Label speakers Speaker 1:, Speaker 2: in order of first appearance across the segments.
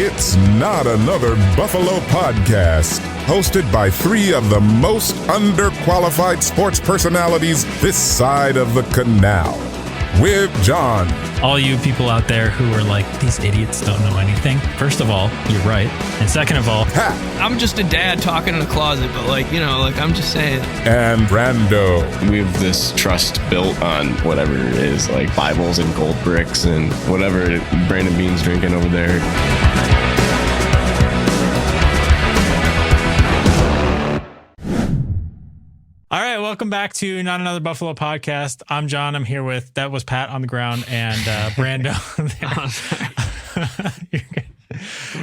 Speaker 1: It's not another Buffalo podcast, hosted by three of the most underqualified sports personalities this side of the canal. With John.
Speaker 2: All you people out there who are like, these idiots don't know anything. First of all, you're right. And second of all,
Speaker 3: I'm just a dad talking in a closet, but I'm just saying.
Speaker 1: And Brando.
Speaker 4: We have this trust built on whatever it is, like Bibles and gold bricks and whatever Brandon Bean's drinking over there.
Speaker 2: all right, welcome back to Not Another Buffalo podcast. I'm John. I'm here with, that was Pat on the ground, and Brando. You're good.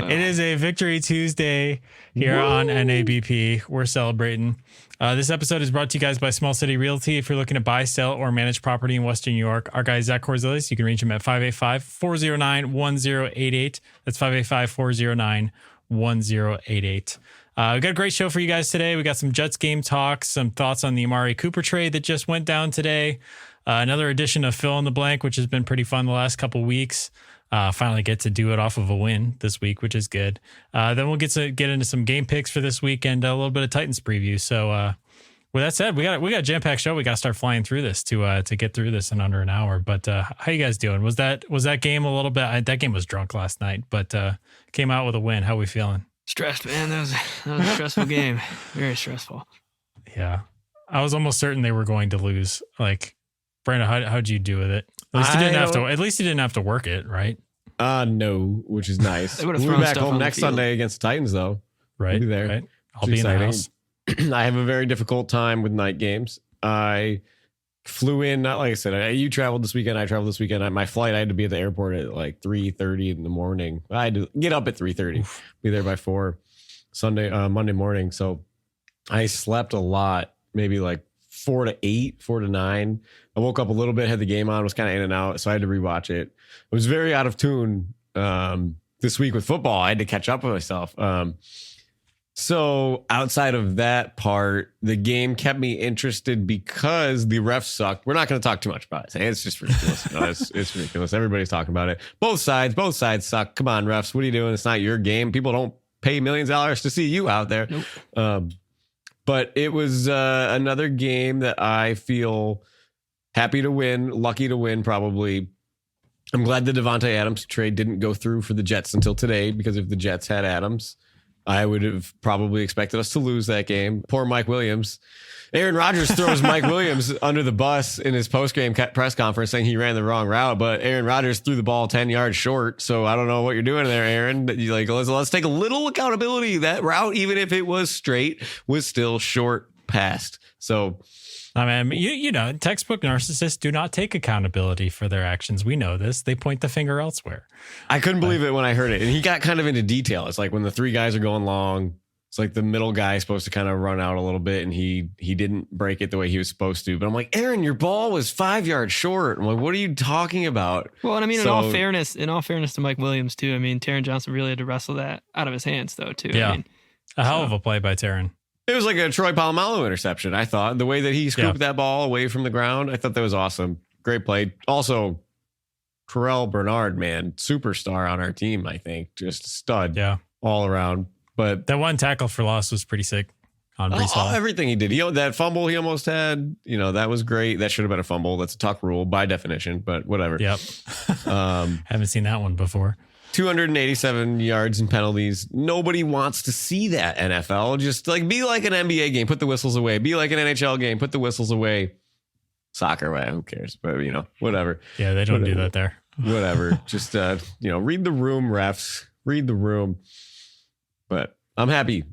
Speaker 2: It is a Victory Tuesday here on NABP. We're celebrating. This episode is brought to you guys by Small City Realty. If you're looking to buy, sell, or manage property in Western New York, our guy Zach Korzelius, you can reach him at 585-409-1088. That's 585-409-1088. We got a great show for you guys today. We got some Jets game talk, some thoughts on the Amari Cooper trade that just went down today. Another edition of Fill in the Blank, which has been pretty fun the last couple weeks. Finally get to do it off of a win this week, which is good. Then we'll get into some game picks for this week and a little bit of Titans preview. So with that said, we got a jam-packed show. We got to start flying through this to get through this in under an hour. But how you guys doing? Was that game a little bit? That game was drunk last night, but came out with a win. How we feeling?
Speaker 3: Stressed, man. That was a stressful game. Very stressful.
Speaker 2: Yeah. I was almost certain they were going to lose. Like, Brandon, how'd you do with it? At least you didn't have to work it, right?
Speaker 5: No, which is nice.
Speaker 3: We'll
Speaker 5: be back home next Sunday against the Titans, though.
Speaker 2: Right.
Speaker 5: We'll be there.
Speaker 2: Right. I'll be exciting. In the house.
Speaker 5: I have a very difficult time with night games. I flew in, not like I said, you traveled this weekend, I traveled this weekend. My flight, I had to be at the airport at like 3:30 in the morning. I had to get up at 3:30, be there by 4 Monday morning. So I slept a lot, maybe like 4 to 8, 4 to 9. I woke up a little bit, had the game on, was kind of in and out, so I had to rewatch it. I was very out of tune this week with football. I had to catch up with myself. So outside of that part, the game kept me interested because the refs sucked. We're not going to talk too much about it. It's just ridiculous. It's ridiculous. Everybody's talking about it. Both sides suck. Come on, refs. What are you doing? It's not your game. People don't pay millions of dollars to see you out there.
Speaker 3: Nope.
Speaker 5: But it was another game that I feel happy to win, lucky to win, probably. I'm glad the Devontae Adams trade didn't go through for the Jets until today, because if the Jets had Adams, I would have probably expected us to lose that game. Poor Mike Williams. Aaron Rodgers throws Mike Williams under the bus in his post-game press conference saying he ran the wrong route, but Aaron Rodgers threw the ball 10 yards short. So I don't know what you're doing there, Aaron. Let's take a little accountability. That route, even if it was straight, was still short passed. So
Speaker 2: I mean, you know, textbook narcissists do not take accountability for their actions. We know this. They point the finger elsewhere.
Speaker 5: I couldn't believe it when I heard it. And he got kind of into detail. It's like when the three guys are going long, it's like the middle guy is supposed to kind of run out a little bit, and he didn't break it the way he was supposed to. But I'm like, Aaron, your ball was 5 yards short. I'm like, what are you talking about?
Speaker 3: Well, and I mean, in all fairness to Mike Williams too, I mean, Taron Johnson really had to wrestle that out of his hands though too.
Speaker 2: Yeah.
Speaker 3: I mean,
Speaker 2: a hell of a play by Taron.
Speaker 5: It was like a Troy Polamalu interception, I thought. The way that he scooped that ball away from the ground, I thought that was awesome. Great play. Also, Terrell Bernard, man, superstar on our team, I think. Just stud all around. But
Speaker 2: that one tackle for loss was pretty sick on Breece Hall.
Speaker 5: Everything he did. That fumble he almost had, that was great. That should have been a fumble. That's a tuck rule by definition, but whatever.
Speaker 2: Yep. Haven't seen that one before.
Speaker 5: 287 yards and penalties. Nobody wants to see that, NFL. Just be like an NBA game, put the whistles away. Be like an NHL game, put the whistles away. Soccer, well, who cares? But, whatever.
Speaker 2: Yeah, they don't do that there.
Speaker 5: Whatever. Just, read the room, refs. Read the room. But I'm happy.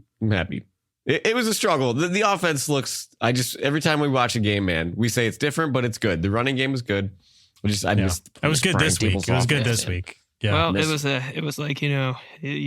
Speaker 5: It was a struggle. The offense looks, every time we watch a game, man, we say it's different, but it's good. The running game was good. I missed.
Speaker 2: It was good this week. It was good this week. Yeah.
Speaker 3: Well, it was like, you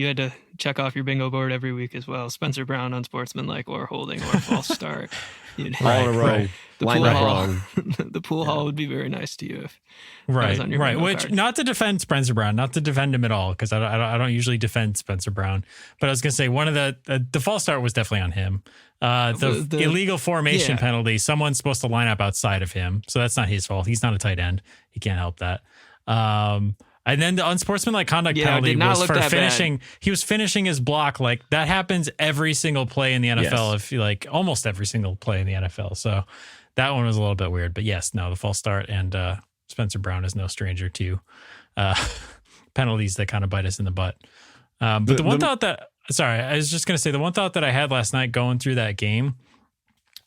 Speaker 3: had to check off your bingo board every week as well. Spencer Brown, unsportsmanlike or holding or false start.
Speaker 5: All in a row.
Speaker 3: Right. The pool
Speaker 5: Yeah.
Speaker 3: hall would be very nice to you if
Speaker 2: right.
Speaker 3: on your
Speaker 2: Right.
Speaker 3: bingo
Speaker 2: Which,
Speaker 3: card.
Speaker 2: not to defend Spencer Brown, not to defend him at all, because I don't usually defend Spencer Brown. But I was going to say one of the false start was definitely on him. The illegal formation penalty, someone's supposed to line up outside of him. So that's not his fault. He's not a tight end. He can't help that. And then the unsportsmanlike conduct
Speaker 3: Yeah,
Speaker 2: penalty
Speaker 3: did not
Speaker 2: was
Speaker 3: look
Speaker 2: for
Speaker 3: that bad.
Speaker 2: finishing. He was finishing his block. Like that happens every single play in the NFL.
Speaker 5: Yes.
Speaker 2: If you like almost every single play in the NFL. So that one was a little bit weird, but yes, no, the false start and Spencer Brown is no stranger to penalties that kind of bite us in the butt. But the one thought that I was just going to say the one thought that I had last night going through that game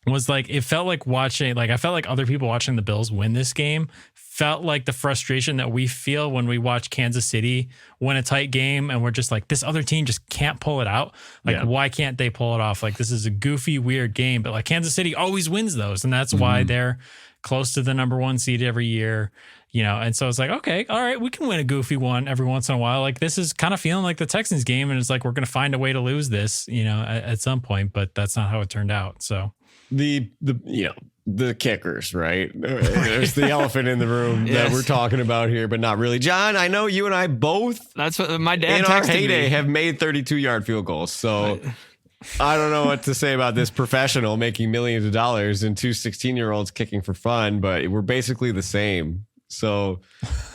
Speaker 2: was like, it felt like watching, like I felt like other people watching the Bills win this game felt like the frustration that we feel when we watch Kansas City win a tight game and we're just like, this other team just can't pull it out. Like, why can't they pull it off? Like, this is a goofy, weird game, but like Kansas City always wins those. And that's why they're close to the number one seed every year, you know? And so it's like, okay, all right, we can win a goofy one every once in a while. Like this is kind of feeling like the Texans game. And it's like, we're going to find a way to lose this, you know, at some point, but that's not how it turned out. So
Speaker 5: The kickers, right? There's the elephant in the room that we're talking about here, but not really. John, I know you and I both,
Speaker 3: That's what my dad
Speaker 5: in our
Speaker 3: texted
Speaker 5: heyday,
Speaker 3: me.
Speaker 5: have made 32-yard field goals. So I don't know what to say about this professional making millions of dollars and two 16-year-olds kicking for fun, but we're basically the same. So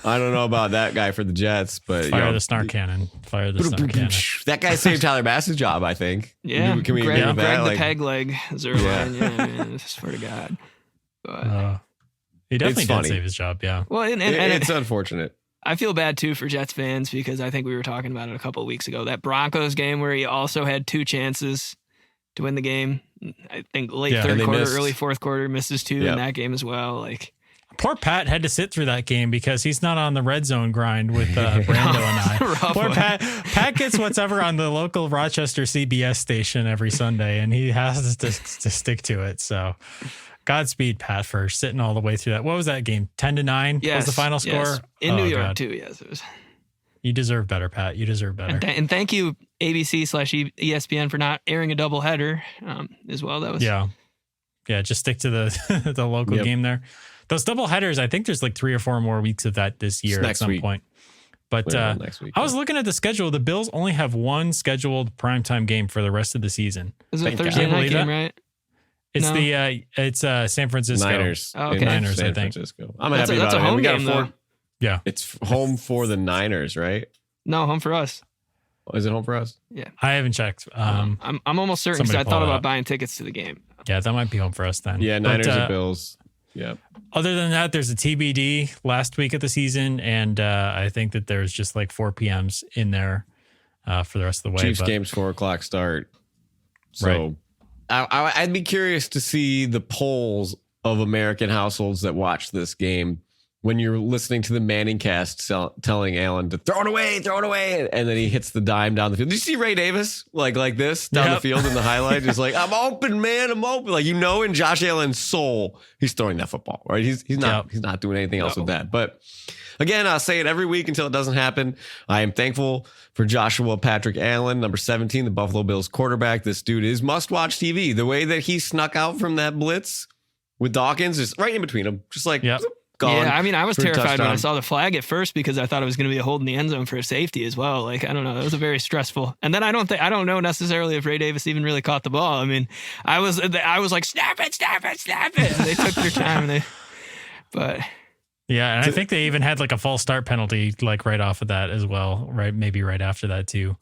Speaker 5: I don't know about that guy for the Jets, but
Speaker 2: fire the snark cannon. Fire the snark cannon.
Speaker 5: That guy saved Tyler Bass's job, I think.
Speaker 3: Yeah,
Speaker 5: Can we
Speaker 3: Greg,
Speaker 5: agree with that?
Speaker 3: Greg the peg leg is their line. Yeah, man, I swear to God. But,
Speaker 2: He definitely
Speaker 5: It's
Speaker 2: did
Speaker 5: funny.
Speaker 2: save his job. Yeah.
Speaker 3: well, and
Speaker 5: It's unfortunate.
Speaker 3: I feel bad too for Jets fans because I think we were talking about it a couple of weeks ago. That Broncos game where he also had two chances to win the game. I think late
Speaker 2: Yeah,
Speaker 3: third
Speaker 5: and they
Speaker 3: quarter,
Speaker 5: missed.
Speaker 3: early fourth quarter, misses two in that game as well. Like,
Speaker 2: Poor Pat had to sit through that game because he's not on the red zone grind with Brando and I.
Speaker 3: Rough
Speaker 2: Poor
Speaker 3: one.
Speaker 2: Pat. Pat gets whatever on the local Rochester CBS station every Sunday, and he has to stick to it. So, Godspeed, Pat, for sitting all the way through that. What was that game? 10-9 was the final score
Speaker 3: yes. In New York
Speaker 2: God.
Speaker 3: too. Yes, it was.
Speaker 2: You deserve better, Pat. You deserve better.
Speaker 3: And thank you ABC/ESPN for not airing a doubleheader as well. That was
Speaker 2: Yeah, just stick to the the local game there. Those double headers, I think there's like 3 or 4 more weeks of that this year at some point. But
Speaker 5: Next week,
Speaker 2: I was looking at the schedule. The Bills only have one scheduled primetime game for the rest of the season.
Speaker 3: Is it a
Speaker 5: Thank God.
Speaker 3: Thursday
Speaker 2: Can you
Speaker 3: night
Speaker 2: believe
Speaker 3: game,
Speaker 2: that?
Speaker 3: right?
Speaker 2: It's
Speaker 3: No.
Speaker 2: the San Francisco
Speaker 5: Niners.
Speaker 3: Oh, okay.
Speaker 5: In
Speaker 2: Niners, I
Speaker 5: San
Speaker 2: think.
Speaker 5: Francisco. I'm
Speaker 3: That's
Speaker 5: happy
Speaker 3: a
Speaker 5: about it.
Speaker 3: home
Speaker 5: We got
Speaker 3: game,
Speaker 5: a
Speaker 3: though.
Speaker 2: Yeah,
Speaker 5: It's home for the Niners, right?
Speaker 3: No, home for us.
Speaker 5: Is it home for us?
Speaker 3: Yeah.
Speaker 2: I haven't checked.
Speaker 3: I'm almost certain because
Speaker 2: somebody
Speaker 3: I thought
Speaker 2: pull it
Speaker 3: about
Speaker 2: up.
Speaker 3: buying tickets to the game.
Speaker 2: Yeah, that might be home for us then.
Speaker 5: Yeah,
Speaker 2: But,
Speaker 5: Niners and Bills. Yeah.
Speaker 2: Other than that, there's a TBD last week of the season, and I think that there's just like 4 PMs in there for the rest of the way.
Speaker 5: Chiefs
Speaker 2: but-
Speaker 5: game's 4:00 start. So I'd be curious to see the polls of American households that watch this game when you're listening to the Manning cast telling Allen to throw it away, and then he hits the dime down the field. Did you see Ray Davis like this down the field in the highlight? Just like, I'm open, man, I'm open. Like, in Josh Allen's soul, he's throwing that football, right? He's not doing anything else with that. But again, I'll say it every week until it doesn't happen. I am thankful for Joshua Patrick Allen, number 17, the Buffalo Bills quarterback. This dude is must-watch TV. The way that he snuck out from that blitz with Dawkins is right in between them, just like gone.
Speaker 3: Yeah, I mean, I was
Speaker 5: for a
Speaker 3: terrified when I
Speaker 5: touchdown.
Speaker 3: saw the flag at first because I thought it was going to be a hold in the end zone for a safety as well. Like, I don't know, it was a very stressful. And then I don't know necessarily if Ray Davis even really caught the ball. I mean, I was like, snap it. And they took their time. But
Speaker 2: Yeah, and I think they even had like a false start penalty like right off of that as well, right? Maybe right after that too.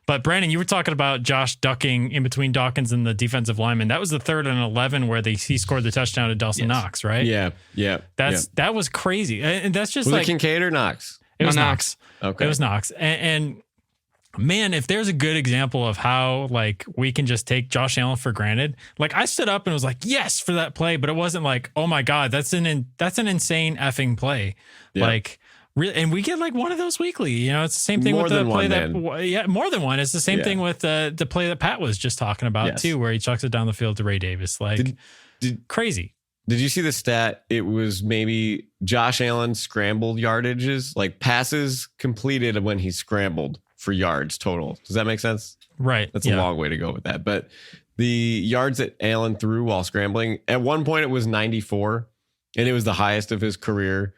Speaker 2: But Brandon, you were talking about Josh ducking in between Dawkins and the defensive lineman. That was the 3rd and 11 where he scored the touchdown to Dawson Knox, right?
Speaker 5: Yeah.
Speaker 2: That was crazy, and that's just
Speaker 5: Was
Speaker 2: like
Speaker 5: it Kincaid or Knox?
Speaker 2: it was
Speaker 3: No,
Speaker 2: Knox.
Speaker 5: Okay.
Speaker 2: It was Knox, and man, if there's a good example of how like we can just take Josh Allen for granted, like I stood up and was like, yes, for that play, but it wasn't like, oh my God, that's an insane effing play.
Speaker 5: Yeah.
Speaker 2: Like really, and we get like one of those weekly, it's the same thing
Speaker 5: More
Speaker 2: with the
Speaker 5: than
Speaker 2: play
Speaker 5: one,
Speaker 2: more than one. It's the same
Speaker 5: Yeah.
Speaker 2: thing with the play that Pat was just talking about
Speaker 5: Yes.
Speaker 2: too, where he chucks it down the field to Ray Davis. Like crazy.
Speaker 5: Did you see the stat? It was maybe Josh Allen scrambled yardages, like passes completed when he scrambled for yards total. Does that make sense?
Speaker 2: Right.
Speaker 5: That's a long way to go with that. But the yards that Allen threw while scrambling, at one point it was 94, and it was the highest of his career.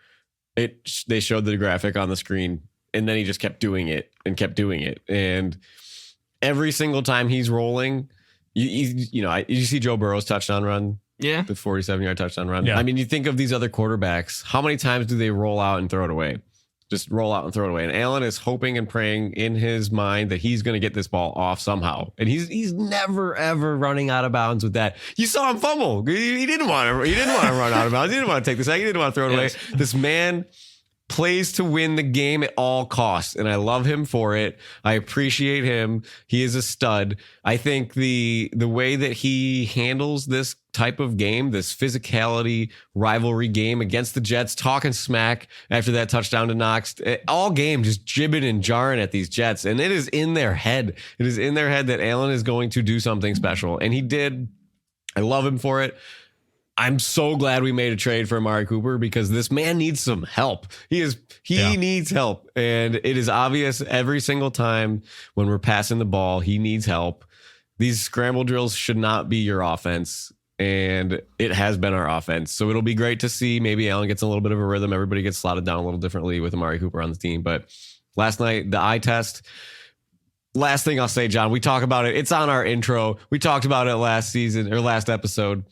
Speaker 5: They showed the graphic on the screen, and then he just kept doing it. And every single time he's rolling, you see Joe Burrow's touchdown run,
Speaker 3: yeah,
Speaker 5: the 47-yard touchdown run.
Speaker 2: Yeah.
Speaker 5: I mean, you think of these other quarterbacks, how many times do they roll out and throw it away? Just roll out and throw it away. And Allen is hoping and praying in his mind that he's going to get this ball off somehow. And he's never ever running out of bounds with that. You saw him fumble. He didn't want to run out of bounds. He didn't want to take the sack. He didn't want to throw it away. This man plays to win the game at all costs, and I love him for it. I appreciate him. He is a stud. I think the way that he handles this type of game, this physicality rivalry game against the Jets, talking smack after that touchdown to Knox, all game just jibbing and jarring at these Jets, and it is in their head. It is in their head that Allen is going to do something special, and he did. I love him for it. I'm so glad we made a trade for Amari Cooper because this man needs some help. He needs help. And it is obvious every single time when we're passing the ball, he needs help. These scramble drills should not be your offense. And it has been our offense. So it'll be great to see maybe Allen gets a little bit of a rhythm. Everybody gets slotted down a little differently with Amari Cooper on the team. But last night, the eye test. Last thing I'll say, John, we talk about it. It's on our intro. We talked about it last episode.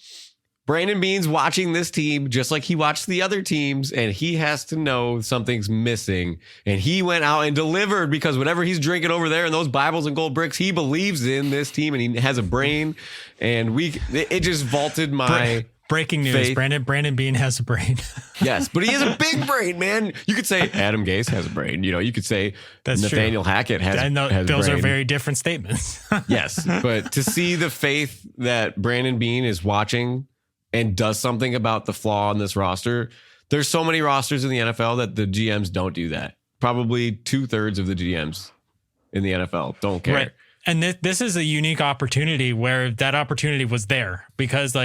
Speaker 5: Brandon Beane's watching this team just like he watched the other teams, and he has to know something's missing. And he went out and delivered because whatever he's drinking over there in those Bibles and gold bricks, he believes in this team and he has a brain. And it just vaulted my
Speaker 2: breaking news.
Speaker 5: faith.
Speaker 2: Brandon Beane has a brain.
Speaker 5: Yes, but he has a big brain, man. You could say Adam Gase has a brain. You could say
Speaker 2: That's
Speaker 5: Nathaniel
Speaker 2: true.
Speaker 5: Hackett has
Speaker 2: I know
Speaker 5: has
Speaker 2: those
Speaker 5: a brain.
Speaker 2: are very different statements.
Speaker 5: Yes, but to see the faith that Brandon Beane is watching and does something about the flaw in this roster. There's so many rosters in the NFL that the GMs don't do that. Probably 2/3 of the GMs in the NFL don't care.
Speaker 2: Right. And this is a unique opportunity where that opportunity was there because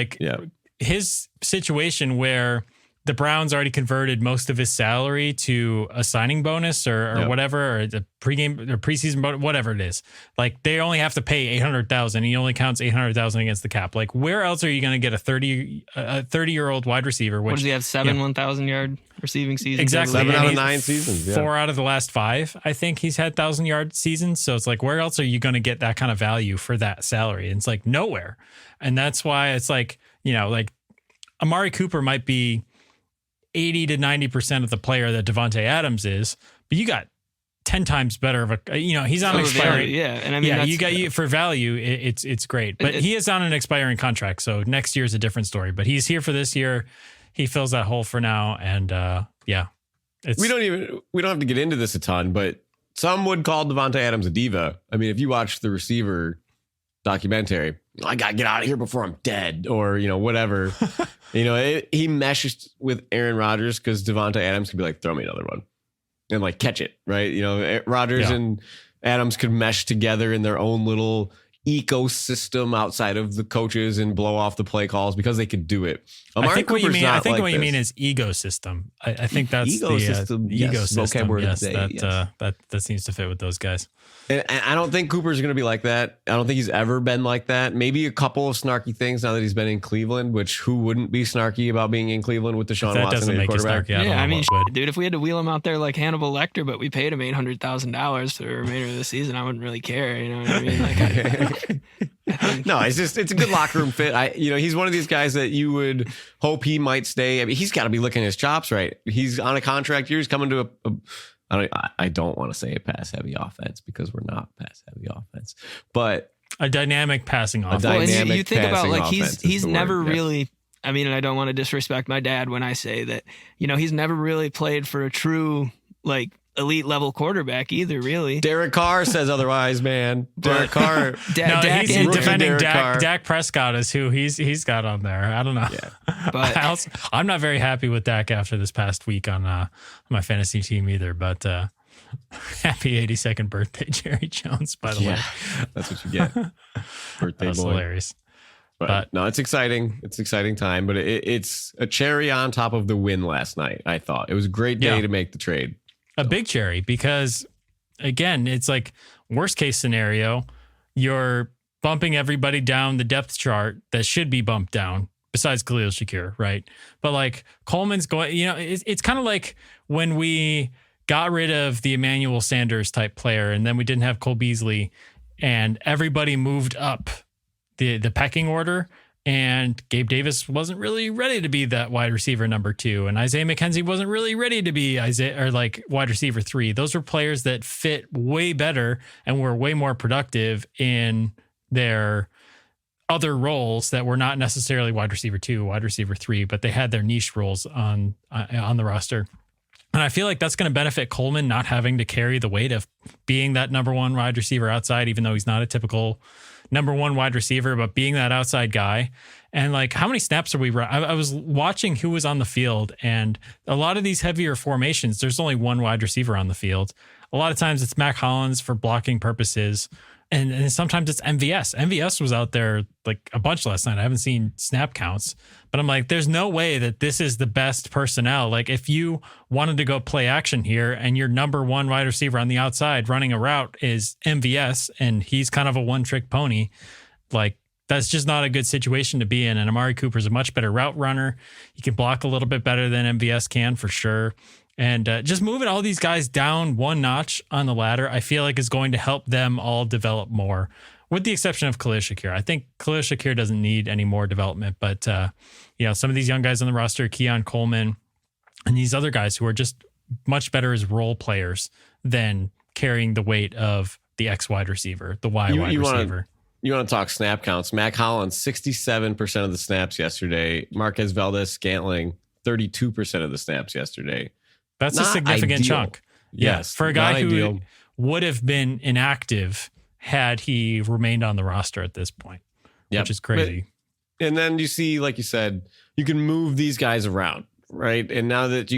Speaker 2: his situation where the Browns already converted most of his salary to a signing bonus or whatever, or the pregame or preseason bonus, whatever it is. Like they only have to pay $800,000. He only counts $800,000 against the cap. Like where else are you going to get a 30-year-old wide receiver?
Speaker 3: What does he have? 1,000-yard receiving seasons?
Speaker 2: Exactly.
Speaker 5: 7 out of
Speaker 2: And
Speaker 5: 9 seasons. Yeah.
Speaker 2: 4 out of the last 5, I think he's had 1,000-yard seasons. So it's like, where else are you going to get that kind of value for that salary? And it's like nowhere. And that's why it's like, like Amari Cooper might be 80 to 90% of the player that Devontae Adams is, but you got 10 times better of a, he's on an expiring.
Speaker 3: Yeah. And I mean,
Speaker 2: you got for value. It's great, but he is on an expiring contract. So next year is a different story, but he's here for this year. He fills that hole for now. And we don't
Speaker 5: have to get into this a ton, but some would call Devontae Adams a diva. I mean, if you watch the receiver documentary, I got to get out of here before I'm dead or, whatever. He meshes with Aaron Rodgers because Devontae Adams could be like, throw me another one and like catch it. Right. Rodgers and Adams could mesh together in their own little ecosystem outside of the coaches and blow off the play calls because they could do it.
Speaker 2: I think what you mean is ecosystem. I think that's
Speaker 5: ecosystem.
Speaker 2: The
Speaker 5: Yes, vocabulary today,
Speaker 2: that seems to fit with those guys.
Speaker 5: And I don't think Cooper's going to be like that. I don't think he's ever been like that. Maybe a couple of snarky things now that he's been in Cleveland, which who wouldn't be snarky about being in Cleveland with Deshaun Watson
Speaker 2: doesn't make you
Speaker 5: quarterback?
Speaker 2: snarky.
Speaker 3: I mean, dude, if we had to wheel him out there like Hannibal Lecter, but we paid him $800,000 for the remainder of the season, I wouldn't really care. You know what I mean?
Speaker 5: No, it's a good locker room fit. He's one of these guys that you would hope he might stay. I mean, he's got to be licking his chops, right? He's on a contract year. He's coming to I don't want to say a pass heavy offense because we're not pass heavy offense, but
Speaker 2: a dynamic passing offense.
Speaker 3: And you think about like he's never really. I mean, and I don't want to disrespect my dad when I say that. He's never really played for a true like elite level quarterback either, really.
Speaker 5: Derek Carr says otherwise, man. Derek Carr.
Speaker 2: He's defending Dak Prescott is who he's got on there. I don't know.
Speaker 5: Yeah.
Speaker 3: But
Speaker 2: I'm not very happy with Dak after this past week on my fantasy team either, but happy 82nd birthday, Jerry Jones, by the way.
Speaker 5: That's what you get. Birthday
Speaker 2: That's
Speaker 5: boy.
Speaker 2: hilarious.
Speaker 5: But no, it's exciting. It's an exciting time, but it's a cherry on top of the win last night, I thought. It was a great day to make the trade.
Speaker 2: A big cherry because, again, it's like worst case scenario, you're bumping everybody down the depth chart that should be bumped down besides Khalil Shakir, right? But like Coleman's going, it's kind of like when we got rid of the Emmanuel Sanders type player and then we didn't have Cole Beasley and everybody moved up the pecking order And Gabe Davis wasn't really ready to be that wide receiver number 2. And Isaiah McKenzie wasn't really ready to be wide receiver 3. Those were players that fit way better and were way more productive in their other roles that were not necessarily wide receiver 2, wide receiver 3, but they had their niche roles on the roster. And I feel like that's going to benefit Coleman not having to carry the weight of being that number 1 wide receiver outside, even though he's not a typical number 1 wide receiver, but being that outside guy. And like, how many snaps are we running? I was watching who was on the field, and a lot of these heavier formations, there's only 1 wide receiver on the field. A lot of times it's Mac Hollins for blocking purposes. And sometimes it's MVS. MVS was out there like a bunch last night. I haven't seen snap counts, but I'm like, there's no way that this is the best personnel. Like, if you wanted to go play action here and your number 1 wide receiver on the outside running a route is MVS and he's kind of a one-trick pony, like, that's just not a good situation to be in. And Amari Cooper is a much better route runner. He can block a little bit better than MVS can, for sure. And just moving all these guys down 1 notch on the ladder, I feel like is going to help them all develop more, with the exception of Khalil Shakir. I think Khalil Shakir doesn't need any more development, but some of these young guys on the roster, Keon Coleman, and these other guys who are just much better as role players than carrying the weight of the X wide receiver, the Y wide receiver.
Speaker 5: You want to talk snap counts? Mac Hollins, 67% of the snaps yesterday. Marquez Valdez-Scantling, 32% of the snaps yesterday.
Speaker 2: That's a significant chunk.
Speaker 5: Yes.
Speaker 2: For a guy who would have been inactive had he remained on the roster at this point, which is crazy.
Speaker 5: And then you see, like you said, you can move these guys around, right? And now that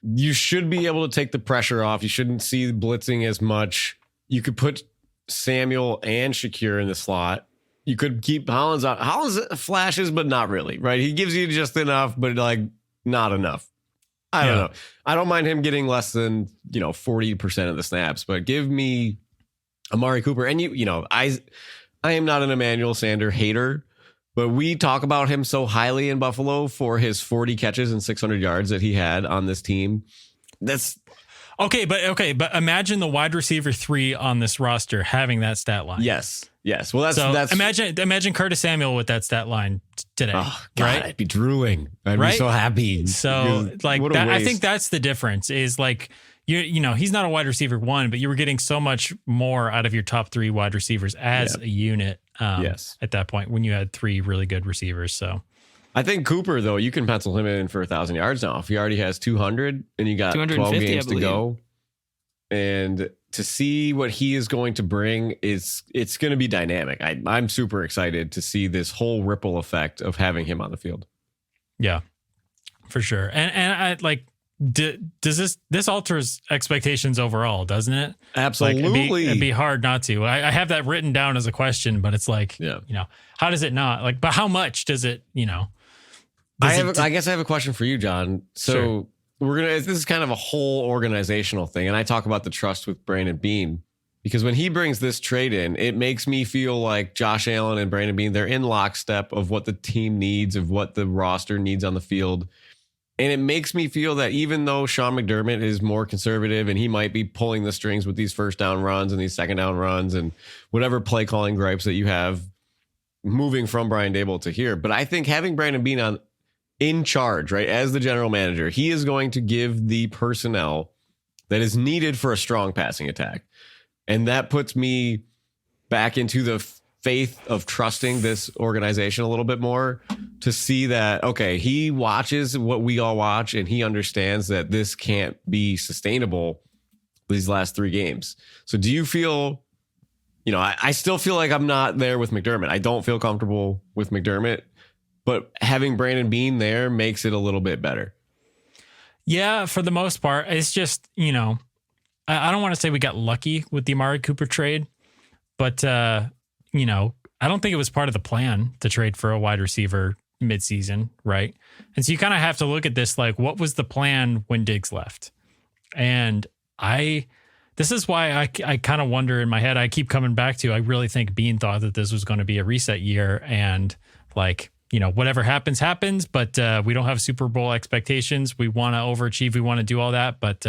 Speaker 5: you should be able to take the pressure off. You shouldn't see blitzing as much. You could put Samuel and Shakir in the slot. You could keep Hollins out. Hollins flashes, but not really, right? He gives you just enough, but like not enough. I don't know. I don't mind him getting less than, 40% of the snaps, but give me Amari Cooper. And I am not an Emmanuel Sanders hater, but we talk about him so highly in Buffalo for his 40 catches and 600 yards that he had on this team. That's
Speaker 2: but imagine the wide receiver 3 on this roster having that stat line.
Speaker 5: Yes. Well, that's
Speaker 2: imagine Curtis Samuel with that stat line today.
Speaker 5: Oh, God,
Speaker 2: right?
Speaker 5: I'd be drooling. I'd be so happy.
Speaker 2: So like that, I think that's the difference is like, he's not a wide receiver 1, but you were getting so much more out of your top 3 wide receivers as a unit. At that point when you had 3 really good receivers. So
Speaker 5: I think Cooper, though, you can pencil him in for 1,000 yards now. If he already has 200 and you got 12 games to go, and to see what he is going to bring it's going to be dynamic. I'm super excited to see this whole ripple effect of having him on the field.
Speaker 2: Yeah, for sure. And I like, does this alters expectations overall, doesn't it?
Speaker 5: Absolutely.
Speaker 2: Like, it'd be hard not to. I have that written down as a question, but it's like, how does it not? Like, but how much does it,
Speaker 5: I guess I have a question for you, John. So this is kind of a whole organizational thing. And I talk about the trust with Brandon Beane, because when he brings this trade in, it makes me feel like Josh Allen and Brandon Beane, they're in lockstep of what the team needs, of what the roster needs on the field. And it makes me feel that even though Sean McDermott is more conservative and he might be pulling the strings with these first down runs and these second down runs and whatever play calling gripes that you have moving from Brian Daboll to here. But I think having Brandon Beane in charge, right, as the general manager, he is going to give the personnel that is needed for a strong passing attack. And that puts me back into the faith of trusting this organization a little bit more, to see that, okay, he watches what we all watch and he understands that this can't be sustainable these last 3 games. So do you feel, I still feel like I'm not there with McDermott. I don't feel comfortable with McDermott, but having Brandon Beane there makes it a little bit better.
Speaker 2: Yeah, for the most part. It's just, I don't want to say we got lucky with the Amari Cooper trade, but, I don't think it was part of the plan to trade for a wide receiver midseason, right? And so you kind of have to look at this like, what was the plan when Diggs left? And this is why I kind of wonder in my head, I keep coming back to, I really think Beane thought that this was going to be a reset year, and like, whatever happens, but we don't have Super Bowl expectations. We want to overachieve. We want to do all that. But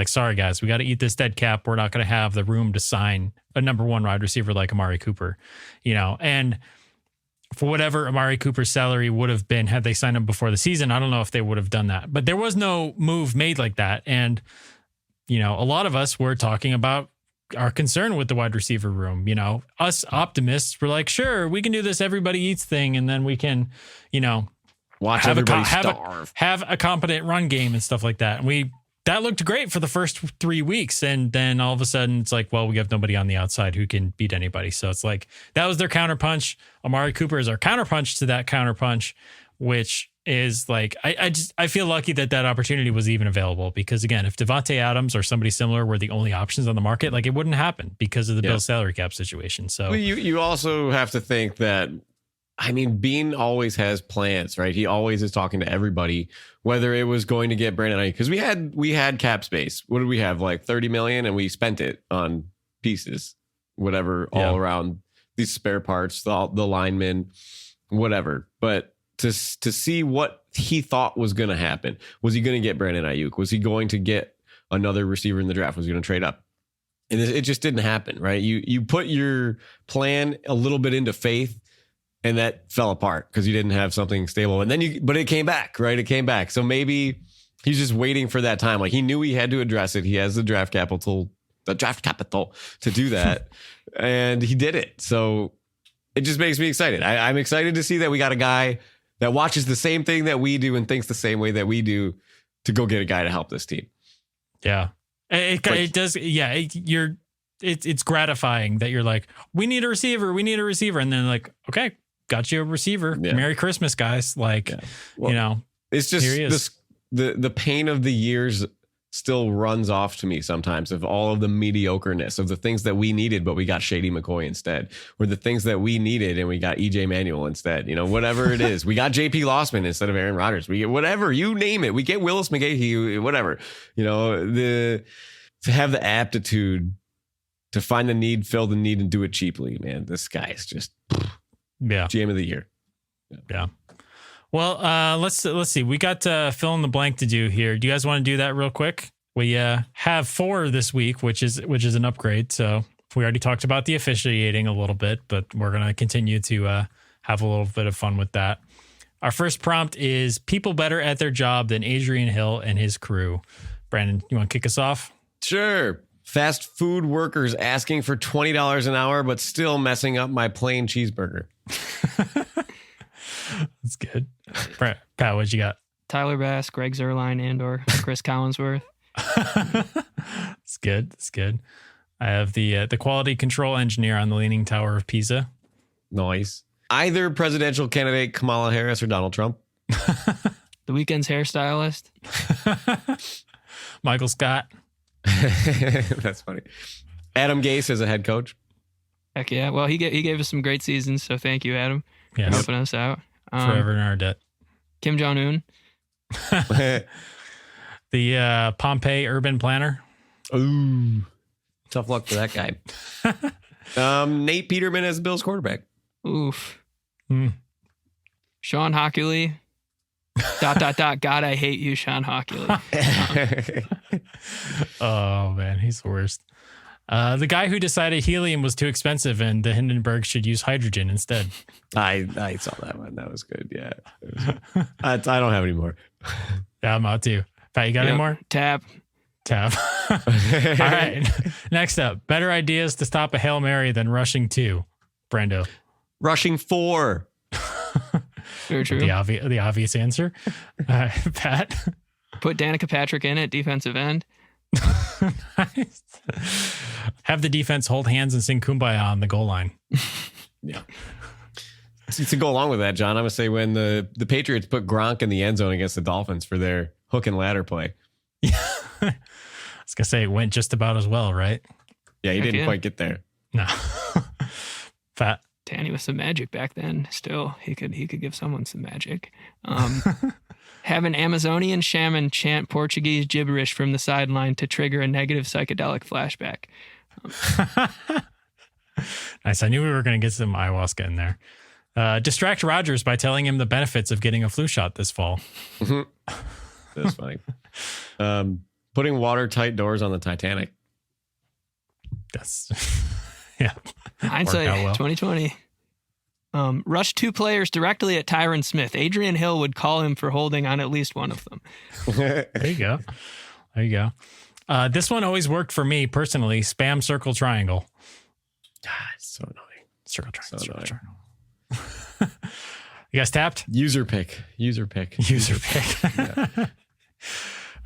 Speaker 2: sorry, guys, we got to eat this dead cap. We're not going to have the room to sign a number 1 wide receiver like Amari Cooper, and for whatever Amari Cooper's salary would have been had they signed him before the season. I don't know if they would have done that, but there was no move made like that. And, you know, a lot of us were talking about our concern with the wide receiver room. You know, us optimists were like, sure, we can do this everybody eats thing. And then we can, you know,
Speaker 5: Watch everybody starve.
Speaker 2: Have a competent run game and stuff like that. And that looked great for the first 3 weeks. And then all of a sudden it's like, well, we have nobody on the outside who can beat anybody. So it's like, that was their counterpunch. Amari Cooper is our counterpunch to that counterpunch, which is like, I feel lucky that opportunity was even available, because again, if Davante Adams or somebody similar were the only options on the market, like it wouldn't happen because of the Bills salary cap situation. So
Speaker 5: well, you also have to think that, I mean, Bean always has plans, right? He always is talking to everybody, whether it was going to get Brandon Ayuk, because we had cap space. What did we have? Like 30 million, and we spent it on pieces, whatever, all around these spare parts, the linemen, whatever. But to see what he thought was going to happen, was he going to get Brandon Ayuk? Was he going to get another receiver in the draft? Was he going to trade up? And it just didn't happen, right? You put your plan a little bit into faith, and that fell apart because you didn't have something stable. And then but it came back, right? It came back. So maybe he's just waiting for that time. Like, he knew he had to address it. He has the draft capital to do that. And he did it. So it just makes me excited. I'm excited to see that we got a guy that watches the same thing that we do and thinks the same way that we do to go get a guy to help this team.
Speaker 2: Yeah, it does. Yeah. It's gratifying that you're like, we need a receiver. And then like, okay, got you a receiver. Yeah. Merry Christmas, guys. Like, well, you know,
Speaker 5: it's just the pain of the years still runs off to me sometimes, of all of the mediocreness of the things that we needed, but we got Shady McCoy instead, or the things that we needed and we got EJ Manuel instead, you know, whatever it is. We got JP Lossman instead of Aaron Rodgers. We get whatever, you name it. We get Willis McGahee, whatever, you know, to have the aptitude to find the need, fill the need, and do it cheaply, man. This guy is just GM of the year.
Speaker 2: Yeah. Well, let's see. We got fill in the blank to do here. Do you guys want to do that real quick? We have 4 this week, which is an upgrade. So we already talked about the officiating a little bit, but we're gonna continue to have a little bit of fun with that. Our first prompt is people better at their job than Adrian Hill and his crew. Brandon, you want to kick us off?
Speaker 5: Sure. Fast food workers asking for $20 an hour, but still messing up my plain cheeseburger.
Speaker 2: That's good. Pat, what you got?
Speaker 3: Tyler Bass, Greg Zuerlein, and/or Chris Collinsworth.
Speaker 2: It's good. It's good. I have the quality control engineer on the Leaning Tower of Pisa.
Speaker 5: Nice. Either presidential candidate Kamala Harris or Donald Trump.
Speaker 3: The Weeknd's hairstylist.
Speaker 2: Michael Scott.
Speaker 5: That's funny. Adam Gase as a head coach.
Speaker 3: Heck yeah. Well, he gave us some great seasons, so thank you, Adam, for helping us out.
Speaker 2: Forever in our debt.
Speaker 3: Kim Jong-un.
Speaker 2: The Pompeii urban planner.
Speaker 5: Ooh, tough luck for that guy. Nate Peterman as the Bills quarterback.
Speaker 3: Oof. Sean Hockley. ... God, I hate you, Sean Hockley.
Speaker 2: Oh man, he's the worst. The guy who decided helium was too expensive and the Hindenburg should use hydrogen instead.
Speaker 5: I saw that one. That was good. Yeah. I don't have any more.
Speaker 2: Yeah, I'm out too. Pat, you got any more?
Speaker 3: Tap.
Speaker 2: All right. Next up, better ideas to stop a Hail Mary than rushing 2. Brando.
Speaker 5: Rushing 4.
Speaker 3: Very true.
Speaker 2: The obvious answer. Pat.
Speaker 3: Put Danica Patrick in at defensive end.
Speaker 2: Nice. Have the defense hold hands and sing Kumbaya on the goal line.
Speaker 5: Yeah. To go along with that, John, I'm going to say when the Patriots put Gronk in the end zone against the Dolphins for their hook and ladder play.
Speaker 2: Yeah. I was going to say it went just about as well, right?
Speaker 5: Yeah, he didn't quite get there.
Speaker 2: No. Pat.
Speaker 3: Danny with some magic back then. Still, he could give someone some magic. Have an Amazonian shaman chant Portuguese gibberish from the sideline to trigger a negative psychedelic flashback.
Speaker 2: Nice. I knew we were going to get some ayahuasca in there. Distract Rodgers by telling him the benefits of getting a flu shot this fall.
Speaker 5: That's funny. Putting watertight doors on the Titanic.
Speaker 2: That's yeah.
Speaker 3: Hindsight, 2020. Rush 2 players directly at Tyron Smith. Adrian Hill would call him for holding on at least one of them.
Speaker 2: There you go. This one always worked for me personally. Spam circle triangle.
Speaker 5: God, it's so annoying.
Speaker 2: Circle triangle.
Speaker 5: So
Speaker 2: Circle
Speaker 5: annoying.
Speaker 2: triangle. You guys tapped?
Speaker 5: User pick.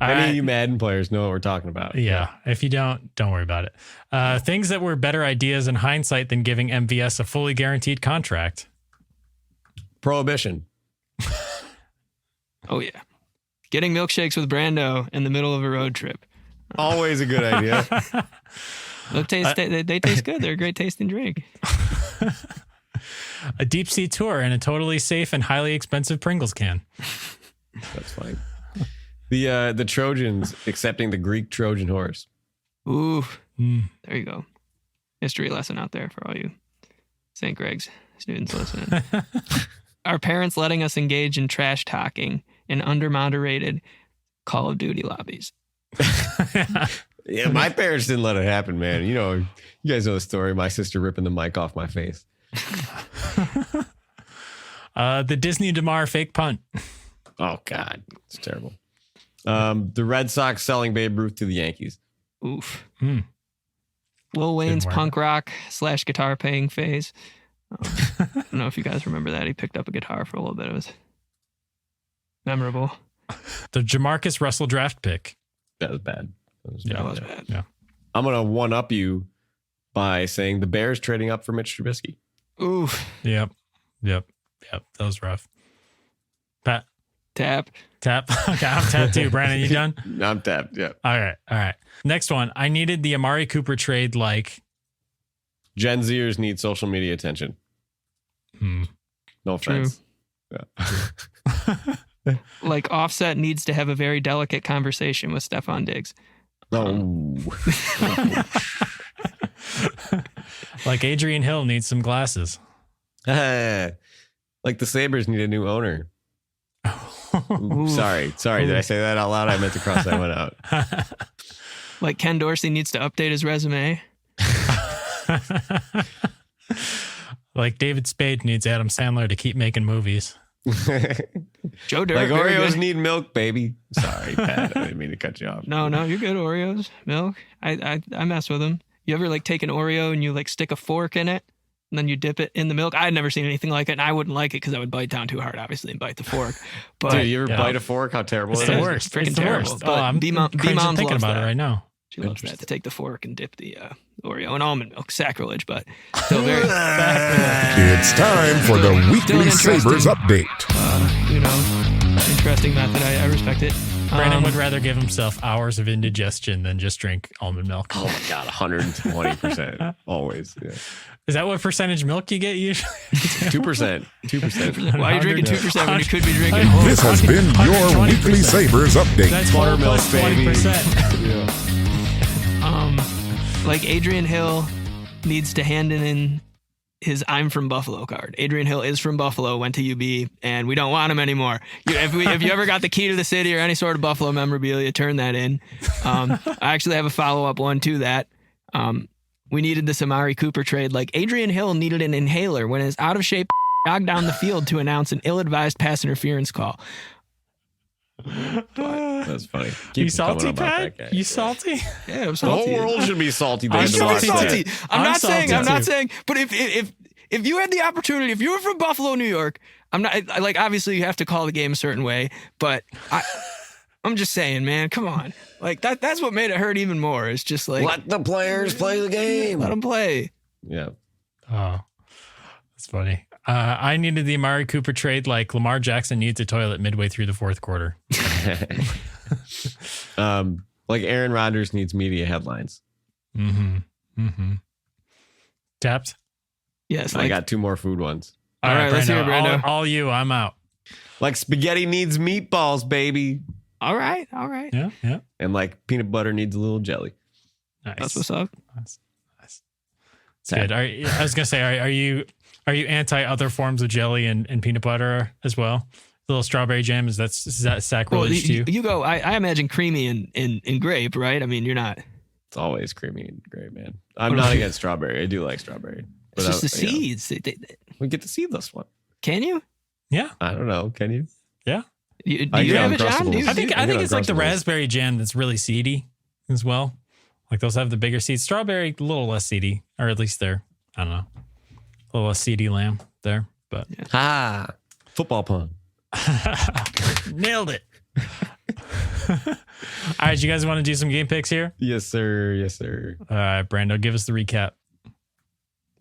Speaker 2: Yeah.
Speaker 5: Any of you Madden players know what we're talking about.
Speaker 2: Yeah. If you don't worry about it. Things that were better ideas in hindsight than giving MVS a fully guaranteed contract.
Speaker 5: Prohibition.
Speaker 3: Oh, yeah. Getting milkshakes with Brando in the middle of a road trip.
Speaker 5: Always a good idea.
Speaker 3: They taste good. They're a great tasting drink.
Speaker 2: A deep sea tour and a totally safe and highly expensive Pringles can.
Speaker 5: That's funny. The Trojans accepting the Greek Trojan horse.
Speaker 3: Ooh, There you go. History lesson out there for all you St. Greg's students listening. Our parents letting us engage in trash talking in under-moderated Call of Duty lobbies.
Speaker 5: Yeah, my parents didn't let it happen, man. You guys know the story. My sister ripping the mic off my face.
Speaker 2: The Disney DeMar fake punt.
Speaker 5: Oh, God. It's terrible. The Red Sox selling Babe Ruth to the Yankees.
Speaker 3: Oof. Lil Wayne's punk rock / guitar playing phase. I don't know if you guys remember that. He picked up a guitar for a little bit. It was memorable.
Speaker 2: The Jamarcus Russell draft pick.
Speaker 5: That was bad.
Speaker 3: That was bad.
Speaker 2: Yeah.
Speaker 5: I'm going to one-up you by saying the Bears trading up for Mitch Trubisky.
Speaker 3: Oof.
Speaker 2: Yep. That was rough. Pat.
Speaker 3: Tap.
Speaker 2: Okay, I'm tapped too. Brandon, you done?
Speaker 5: I'm tapped, yeah.
Speaker 2: All right. Next one. I needed the Amari Cooper trade like...
Speaker 5: Gen Zers need social media attention. No offense. Yeah.
Speaker 3: Like Offset needs to have a very delicate conversation with Stephon Diggs.
Speaker 5: Oh.
Speaker 2: Like Adrian Hill needs some glasses.
Speaker 5: Like the Sabres need a new owner. Ooh, sorry. Did I say that out loud? I meant to cross that one out.
Speaker 3: Like Ken Dorsey needs to update his resume.
Speaker 2: Like David Spade needs Adam Sandler to keep making movies.
Speaker 3: Joe Dirt.
Speaker 5: Like Oreos need milk, baby. Sorry, Pat. I didn't mean to cut you off.
Speaker 3: No, you're good. Oreos, milk. I mess with them. You ever like take an Oreo and you like stick a fork in it and then you dip it in the milk? I had never seen anything like it, and I wouldn't like it because I would bite down too hard, obviously, and bite the fork. But
Speaker 5: dude, you ever bite a fork? How terrible
Speaker 2: it's
Speaker 5: it
Speaker 2: the
Speaker 5: is.
Speaker 2: worst.
Speaker 3: It's freaking
Speaker 2: it's the
Speaker 3: terrible.
Speaker 2: worst.
Speaker 3: But
Speaker 2: I'm
Speaker 3: B-Mom's
Speaker 2: thinking
Speaker 3: loves
Speaker 2: about
Speaker 3: that.
Speaker 2: it right now.
Speaker 3: She loves that, to take the fork and dip the Oreo in almond milk. Sacrilege, but still very
Speaker 1: It's time for the Weekly Sabres update.
Speaker 3: Interesting method. I respect it.
Speaker 2: Brandon would rather give himself hours of indigestion than just drink almond milk.
Speaker 5: Oh my God, 120%. Always. Yeah.
Speaker 2: Is that what percentage milk you get usually?
Speaker 5: 2%. 2%.
Speaker 3: Why are you drinking 2% when you could be drinking?
Speaker 1: This has been your Weekly Sabres update.
Speaker 2: That's
Speaker 5: Buttermilk,
Speaker 2: plus
Speaker 5: baby.
Speaker 2: 20%.
Speaker 5: Yeah.
Speaker 3: Like Adrian Hill needs to hand in his I'm from Buffalo card. Adrian Hill is from Buffalo, went to UB, and we don't want him anymore. If you ever got the key to the city or any sort of Buffalo memorabilia, turn that in. I actually have a follow-up one to that. We needed this Amari Cooper trade. Like Adrian Hill needed an inhaler when his out-of-shape jogged down the field to announce an ill-advised pass interference call.
Speaker 5: That's funny. Keep
Speaker 2: You salty,
Speaker 5: coming about
Speaker 2: Pat?
Speaker 5: that guy.
Speaker 2: You salty?
Speaker 3: Yeah, I'm
Speaker 5: The
Speaker 3: salty.
Speaker 5: whole world should be salty.
Speaker 2: I'm
Speaker 5: Dave, to watch
Speaker 2: salty.
Speaker 5: that.
Speaker 3: I'm not
Speaker 2: salty
Speaker 3: saying, but if you had the opportunity, if you were from Buffalo, New York, I'm not like, obviously you have to call the game a certain way, but I'm just saying, man, come on. Like that's what made it hurt even more. It's just like,
Speaker 5: Let the players play the game.
Speaker 3: let them play.
Speaker 5: Yeah.
Speaker 2: Oh, that's funny. I needed the Amari Cooper trade like Lamar Jackson needs a toilet midway through the fourth quarter.
Speaker 5: Like Aaron Rodgers needs media headlines.
Speaker 2: Tapped?
Speaker 3: Yes.
Speaker 5: I got two more food ones.
Speaker 3: All right, let's hear it, Brando.
Speaker 2: All you, I'm out.
Speaker 5: Like spaghetti needs meatballs, baby.
Speaker 3: All right.
Speaker 2: Yeah.
Speaker 5: And like peanut butter needs a little jelly.
Speaker 2: Nice.
Speaker 3: That's what's up.
Speaker 2: Nice. It's good. I was gonna say, are you anti other forms of jelly and peanut butter as well? The little strawberry jam, is that sacrilege to you?
Speaker 3: You go. I imagine creamy and grape, right? I mean, you're not.
Speaker 5: It's always creamy and great, man. I'm not against strawberry. I do like strawberry.
Speaker 3: It's just the
Speaker 5: you know.
Speaker 3: seeds.
Speaker 5: We get to see this one.
Speaker 3: Can you?
Speaker 2: Yeah.
Speaker 5: I don't know. Can you?
Speaker 2: Yeah.
Speaker 3: Do you have it, John?
Speaker 2: I think it's like the raspberry jam that's really seedy as well. Like those have the bigger seeds. Strawberry, a little less seedy, or at least they're, I don't know, a little less seedy lamb there. But
Speaker 5: football pun.
Speaker 2: Nailed it. All right, you guys want to do some game picks here?
Speaker 5: Yes, sir. Yes, sir.
Speaker 2: All right, Brando, give us the recap.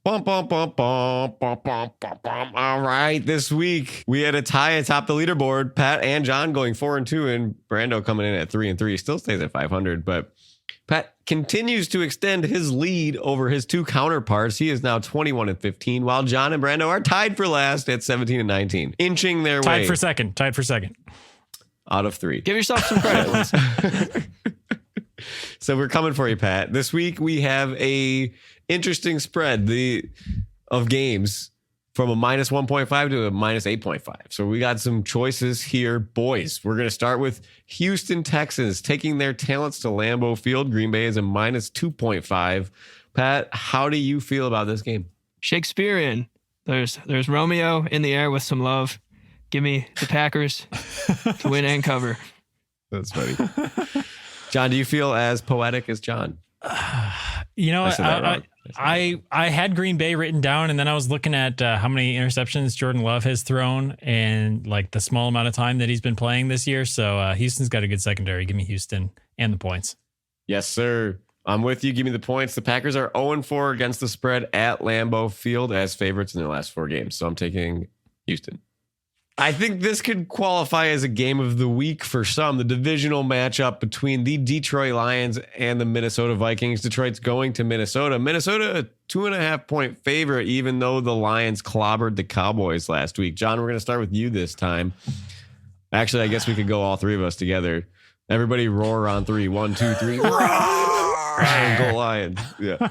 Speaker 5: Bum, bum, bum, bum, bum, bum, bum, bum. All right, this week we had a tie atop the leaderboard. Pat and John going 4-2, and Brando coming in at 3-3. Still stays at 500, but Pat continues to extend his lead over his two counterparts. He is now 21-15, while John and Brando are tied for last at 17-19, inching their way.
Speaker 2: Tied for second.
Speaker 5: Out of 3.
Speaker 3: Give yourself some credit.
Speaker 5: So we're coming for you, Pat. This week we have a interesting spread of games from a minus 1.5 to a minus 8.5. So we got some choices here, boys. We're going to start with Houston Texans taking their talents to Lambeau Field. Green Bay is a minus 2.5. Pat, how do you feel about this game?
Speaker 3: Shakespearean. There's Romeo in the air with some love. Give me the Packers to win and cover.
Speaker 5: That's funny. John, do you feel as poetic as John?
Speaker 2: You know, I had Green Bay written down, and then I was looking at how many interceptions Jordan Love has thrown and like the small amount of time that he's been playing this year. So Houston's got a good secondary. Give me Houston and the points.
Speaker 5: Yes, sir. I'm with you. Give me the points. The Packers are 0-4 against the spread at Lambeau Field as favorites in their last 4 games. So I'm taking Houston. I think this could qualify as a game of the week for some. The divisional matchup between the Detroit Lions and the Minnesota Vikings. Detroit's going to Minnesota. Minnesota, a 2.5-point favorite, even though the Lions clobbered the Cowboys last week. John, we're going to start with you this time. Actually, I guess we could go all 3 of us together. Everybody roar on 3. 1, 2, 3. Go Lions. Yeah.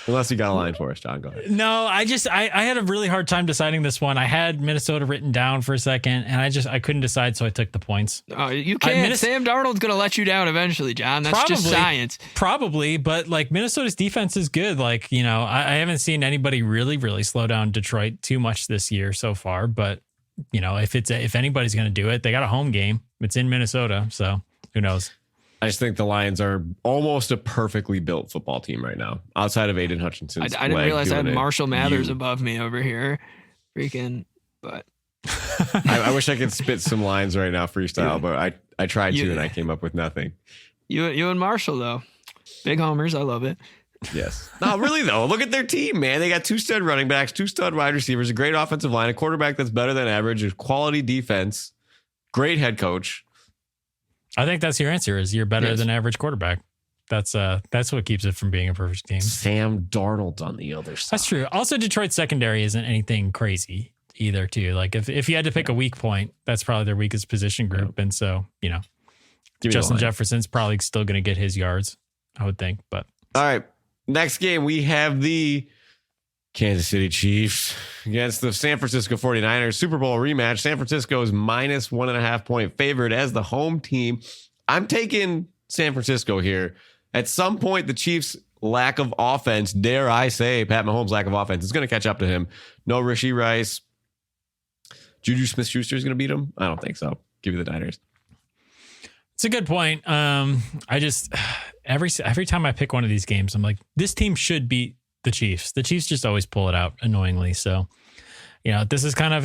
Speaker 5: Unless you got a line for us, John. Go ahead.
Speaker 2: No, I had a really hard time deciding this one. I had Minnesota written down for a second, and I couldn't decide, so I took the points.
Speaker 3: Oh, you can't. Sam Darnold's going to let you down eventually, John. That's just science.
Speaker 2: Probably, but like Minnesota's defense is good. Like, you know, I haven't seen anybody really, really slow down Detroit too much this year so far. But, you know, if anybody's going to do it, they got a home game. It's in Minnesota, so who knows?
Speaker 5: I just think the Lions are almost a perfectly built football team right now, outside of Aiden Hutchinson.
Speaker 3: I didn't realize I had Marshall Mathers above me over here. Freaking, but
Speaker 5: I wish I could spit some lines right now freestyle, but I tried to and I came up with nothing.
Speaker 3: You and Marshall, though. Big homers. I love it.
Speaker 5: Yes. No, really, though. Look at their team, man. They got 2 stud running backs, 2 stud wide receivers, a great offensive line, a quarterback that's better than average, a quality defense, great head coach.
Speaker 2: I think that's your answer. Is you're better than average quarterback. That's what keeps it from being a perfect game.
Speaker 5: Sam Darnold's on the other side.
Speaker 2: That's true. Also, Detroit's secondary isn't anything crazy either, too. Like if you had to pick a weak point, that's probably their weakest position group. And so, you know, Justin Jefferson's probably still going to get his yards, I would think. But
Speaker 5: all right, next game we have the Kansas City Chiefs against the San Francisco 49ers. Super Bowl rematch. San Francisco is minus 1.5-point favorite as the home team. I'm taking San Francisco here. At some point, the Chiefs' lack of offense, dare I say, Pat Mahomes' lack of offense, is going to catch up to him. No Rashee Rice. Juju Smith-Schuster is going to beat him? I don't think so. Give you the Niners.
Speaker 2: It's a good point. I just every time I pick one of these games, I'm like, this team should beat the Chiefs. The Chiefs just always pull it out annoyingly. So, you know, this is kind of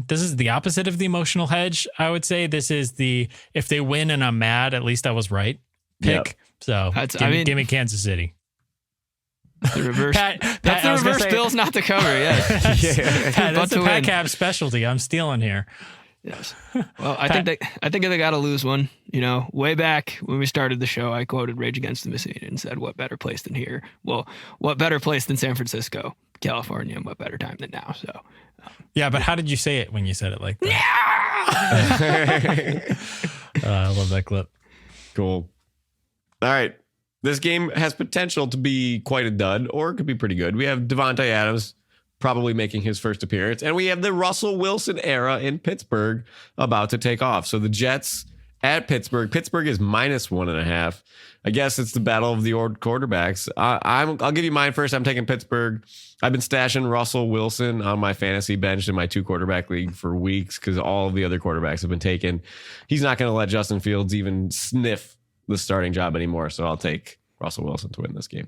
Speaker 2: this is the opposite of the emotional hedge. I would say this is if they win and I'm mad, at least I was right pick. Yep. So give me Kansas City.
Speaker 3: The reverse. That's the reverse Bills not to cover. Yeah.
Speaker 2: Pat, that's the Pat Cab specialty. I'm stealing here.
Speaker 3: Yes. Well, I think they got to lose one. You know, way back when we started the show, I quoted Rage Against the Machine and said, "What better place than here? Well, what better place than San Francisco, California, and what better time than now?" So,
Speaker 2: yeah. But how did you say it when you said it like that? I love that clip.
Speaker 5: Cool. All right. This game has potential to be quite a dud, or it could be pretty good. We have Devontae Adams probably making his first appearance, and we have the Russell Wilson era in Pittsburgh about to take off. So the Jets at Pittsburgh. Pittsburgh is -1.5. I guess it's the battle of the old quarterbacks. I'll give you mine first. I'm taking Pittsburgh. I've been stashing Russell Wilson on my fantasy bench in my 2-quarterback league for weeks because all of the other quarterbacks have been taken. He's not going to let Justin Fields even sniff the starting job anymore. So I'll take Russell Wilson to win this game.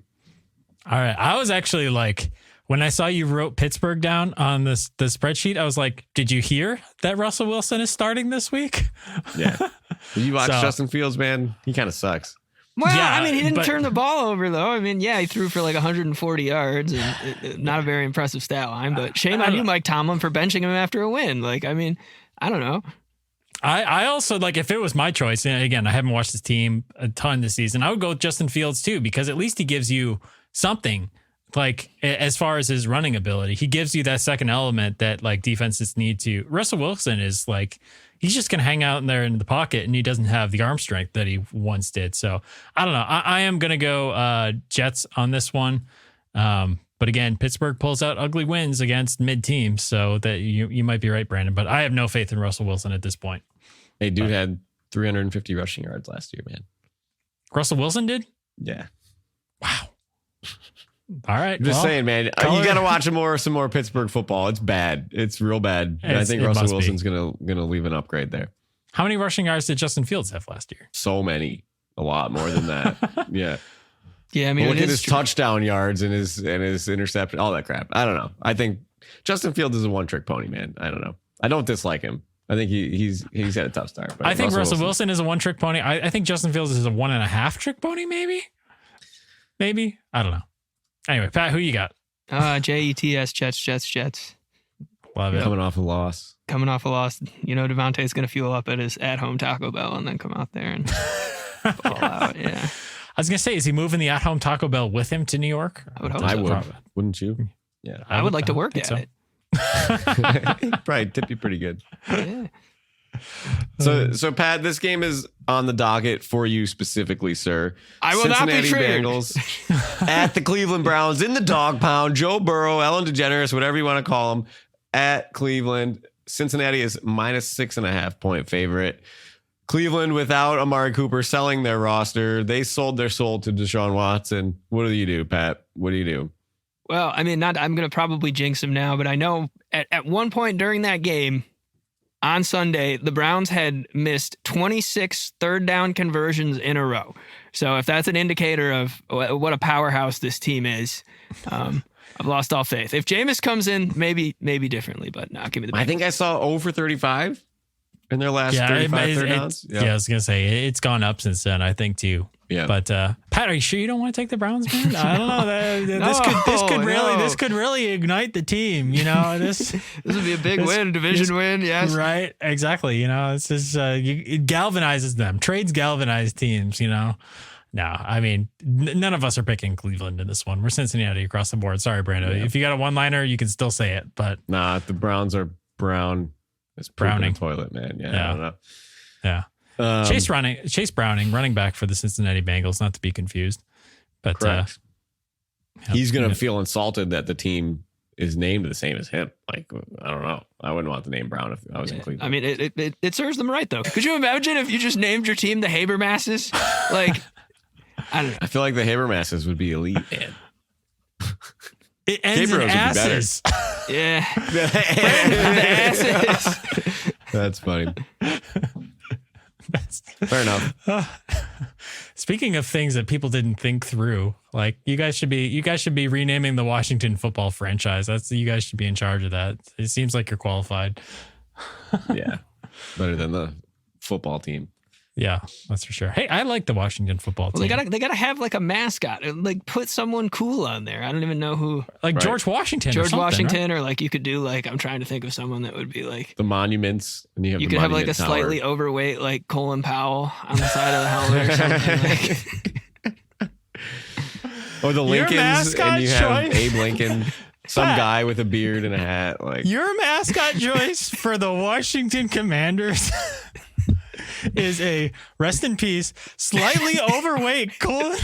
Speaker 2: All right. I was actually like, when I saw you wrote Pittsburgh down on the spreadsheet, I was like, did you hear that Russell Wilson is starting this week?
Speaker 5: Yeah. You watch Justin Fields, man. He kind of sucks.
Speaker 3: Well,
Speaker 2: Yeah,
Speaker 3: I mean, he didn't turn the ball over, though. I mean, yeah, he threw for like 140 yards and not a very impressive stat line. But shame on you, Mike Tomlin, for benching him after a win. Like, I mean, I don't know.
Speaker 2: I also, like, if it was my choice, and again, I haven't watched this team a ton this season, I would go with Justin Fields, too, because at least he gives you something, like, as far as his running ability. He gives you that second element that, like, defenses need to. Russell Wilson is, like, he's just going to hang out in there in the pocket, and he doesn't have the arm strength that he once did. So, I don't know. I am going to go Jets on this one. But again, Pittsburgh pulls out ugly wins against mid-teams, so that you might be right, Brandon. But I have no faith in Russell Wilson at this point.
Speaker 5: Hey, dude had 350 rushing yards last year, man.
Speaker 2: Russell Wilson did?
Speaker 5: Yeah.
Speaker 2: Wow. All right.
Speaker 5: I'm just saying, man. You got to watch some more Pittsburgh football. It's bad. It's real bad. And I think Russell Wilson's gonna leave an upgrade there.
Speaker 2: How many rushing yards did Justin Fields have last year?
Speaker 5: So many. A lot more than that. Yeah.
Speaker 3: Yeah, I mean,
Speaker 5: look at his touchdown yards and his interception, all that crap. I don't know. I think Justin Fields is a one-trick pony, man. I don't know. I don't dislike him. I think he's had a tough start. But
Speaker 2: I think Russell Wilson is a one-trick pony. I think Justin Fields is a 1.5-trick pony, maybe. I don't know. Anyway, Pat, who you got?
Speaker 3: Jets, Jets.
Speaker 2: Love it.
Speaker 5: Coming off a loss.
Speaker 3: You know, Devontae's going to fuel up at his at-home Taco Bell and then come out there and ball out. Yeah.
Speaker 2: I was going to say, is he moving the at-home Taco Bell with him to New York?
Speaker 3: I would hope
Speaker 5: I
Speaker 3: so.
Speaker 5: would. Wouldn't you? Yeah.
Speaker 3: I would like to work at it.
Speaker 5: Probably tip you pretty good.
Speaker 3: Yeah.
Speaker 5: So Pat, this game is on the docket for you specifically, sir.
Speaker 3: I will not be triggered.
Speaker 5: Bengals at the Cleveland Browns in the dog pound. Joe Burrow, Ellen DeGeneres, whatever you want to call him, at Cleveland. Cincinnati is -6.5 point favorite. Cleveland without Amari Cooper selling their roster. They sold their soul to Deshaun Watson. What do you do, Pat? What do you do?
Speaker 3: Well, I mean, I'm going to probably jinx him now, but I know at one point during that game on Sunday, the Browns had missed 26 third down conversions in a row. So if that's an indicator of what a powerhouse this team is, I've lost all faith. If Jameis comes in, maybe differently, but no, give me the Bengals.
Speaker 5: I think I saw 0 for 35 in their last 35 third downs.
Speaker 2: Yeah, I was going to say, it's gone up since then, I think, too.
Speaker 5: Yeah.
Speaker 2: But Pat, are you sure you don't want to take the Browns, man? I don't know. This could really ignite the team. You know, this
Speaker 3: would be a big win, division win. Yes,
Speaker 2: right. Exactly. You know, it's just it galvanizes them. Trades galvanize teams. You know. No, I mean, none of us are picking Cleveland in this one. We're Cincinnati across the board. Sorry, Brando. Yeah. If you got a one-liner, you can still say it. But
Speaker 5: if the Browns are brown, it's Browning toilet, man. Yeah, I don't know.
Speaker 2: Yeah. Chase Browning, running back for the Cincinnati Bengals, not to be confused. But
Speaker 5: he's going to feel insulted that the team is named the same as him. Like, I don't know. I wouldn't want the name Brown if I was in Cleveland.
Speaker 3: I mean, it serves them right, though. Could you imagine if you just named your team the Habermasses? Like, I don't know.
Speaker 5: I feel like the Habermasses would be elite, man.
Speaker 2: It ends in asses.
Speaker 3: Yeah.
Speaker 2: The
Speaker 3: asses.
Speaker 5: That's funny. Fair enough.
Speaker 2: Speaking of things that people didn't think through, like you guys should be renaming the Washington football franchise. You guys should be in charge of that. It seems like you're qualified.
Speaker 5: Yeah. Better than the football team.
Speaker 2: Yeah, that's for sure. Hey, I like the Washington football team.
Speaker 3: Well, they gotta have like a mascot. Like put someone cool on there. I don't even know who.
Speaker 2: Like right. George Washington.
Speaker 3: Right? Or like you could do like, I'm trying to think of someone that would be like
Speaker 5: the monuments. And you
Speaker 3: could have like a slightly overweight like Colin Powell on the side of the helmet or something. Like.
Speaker 5: Or the Lincolns, and you have Abe Lincoln. Some guy with a beard and a hat. Like
Speaker 2: your mascot choice for the Washington Commanders is a rest in peace, slightly overweight Colin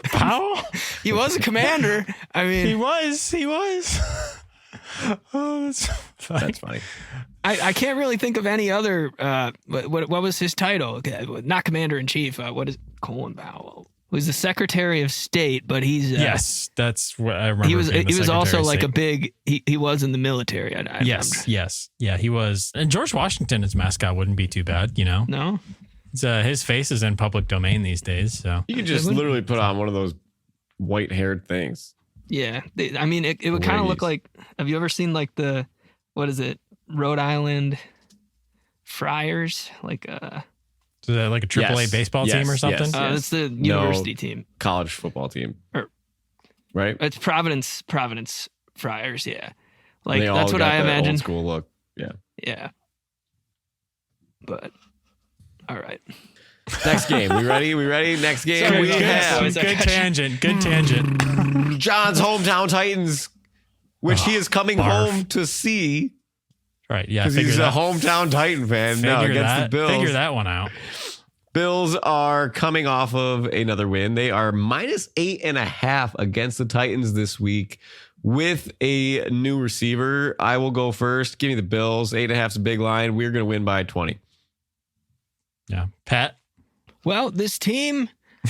Speaker 2: Powell.
Speaker 3: He was a commander. I mean,
Speaker 2: he was. Oh, that's funny.
Speaker 5: That's funny.
Speaker 3: I can't really think of any other. What was his title? Okay, not commander in chief. What is Colin Powell? Was the Secretary of State, but he's
Speaker 2: yes, that's what I remember.
Speaker 3: He was also
Speaker 2: Secretary
Speaker 3: like
Speaker 2: of
Speaker 3: a big. He was in the military.
Speaker 2: Yes, yeah, he was. And George Washington as mascot wouldn't be too bad, you know.
Speaker 3: No,
Speaker 2: his face is in public domain these days, so
Speaker 5: You could just literally put on one of those white-haired things.
Speaker 3: yeah. I mean, it would kind of look like. Have you ever seen like the what is it? Rhode Island Friars, like
Speaker 2: is that like a AAA baseball team or something?
Speaker 5: Yes.
Speaker 3: It's the university team,
Speaker 5: College football team. Right?
Speaker 3: It's Providence Friars. Yeah, like
Speaker 5: They all
Speaker 3: that's what
Speaker 5: got
Speaker 3: I
Speaker 5: the
Speaker 3: imagine.
Speaker 5: Old school look. Yeah.
Speaker 3: Yeah, but all right.
Speaker 5: Next game. We ready? Next game.
Speaker 3: Sorry,
Speaker 5: we
Speaker 3: good.
Speaker 5: have
Speaker 2: Good tangent.
Speaker 5: John's hometown Titans, which he is coming
Speaker 2: barf.
Speaker 5: home to see
Speaker 2: Right, yeah.
Speaker 5: because he's a hometown Titan fan. No, against the Bills.
Speaker 2: Figure that one out.
Speaker 5: Bills are coming off of another win. They are -8.5 against the Titans this week with a new receiver. I will go first. Give me the Bills. 8.5 is a big line. We're going to win by 20.
Speaker 2: Yeah. Pat?
Speaker 3: Well, this team